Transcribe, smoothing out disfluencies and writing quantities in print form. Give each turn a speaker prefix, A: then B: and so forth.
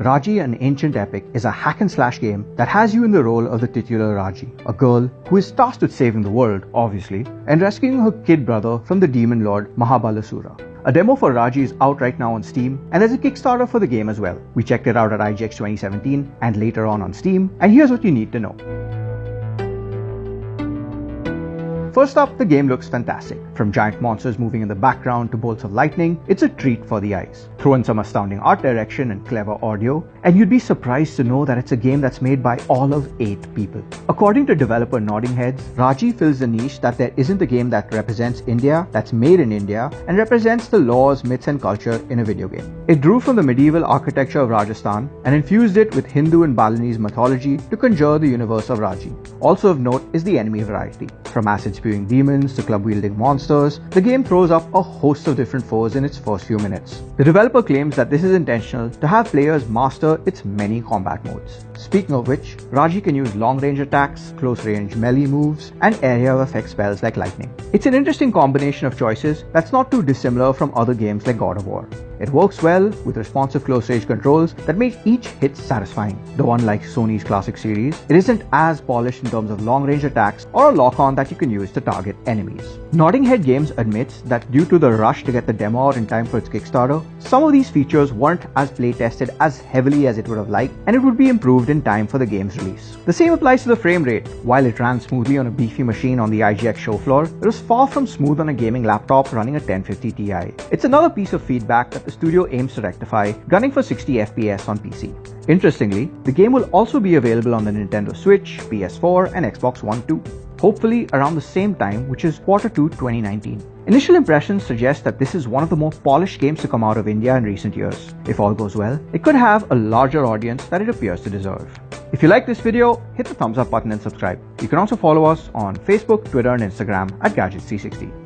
A: Raji, an ancient epic, is a hack and slash game that has you in the role of the titular Raji, a girl who is tasked with saving the world, obviously, and rescuing her kid brother from the demon lord Mahabalasura. A demo for Raji is out right now on Steam, and there's a Kickstarter for the game as well. We checked it out at IGX 2017 and later on Steam, and here's what you need to know. First up, the game looks fantastic. From giant monsters moving in the background to bolts of lightning, it's a treat for the eyes. Throw in some astounding art direction and clever audio, and you'd be surprised to know that it's a game that's made by all of 8 people. According to developer Nodding Heads, Raji fills the niche that there isn't a game that represents India, that's made in India, and represents the laws, myths and culture in a video game. It drew from the medieval architecture of Rajasthan and infused it with Hindu and Balinese mythology to conjure the universe of Raji. Also of note is the enemy variety. From acid-spewing demons to club-wielding monsters, the game throws up a host of different foes in its first few minutes. The developer claims that this is intentional to have players master its many combat modes. Speaking of which, Raji can use long-range attacks, close-range melee moves, and area of effect spells like lightning. It's an interesting combination of choices that's not too dissimilar from other games like God of War. It works well with responsive close-range controls that make each hit satisfying. Though unlike Sony's classic series, it isn't as polished in terms of long-range attacks or a lock-on that you can use to target enemies. Nodding Head Games admits that due to the rush to get the demo out in time for its Kickstarter, some of these features weren't as play-tested as heavily as it would have liked, and it would be improved in time for the game's release. The same applies to the frame rate. While it ran smoothly on a beefy machine on the IGX show floor, it was far from smooth on a gaming laptop running a 1050 Ti. It's another piece of feedback that the studio aims to rectify, gunning for 60 FPS on PC. Interestingly, the game will also be available on the Nintendo Switch, PS4 and Xbox One too, hopefully around the same time, which is Q2 2019. Initial impressions suggest that this is one of the more polished games to come out of India in recent years. If all goes well, it could have a larger audience than it appears to deserve. If you like this video, hit the thumbs up button and subscribe. You can also follow us on Facebook, Twitter and Instagram at Gadgets360.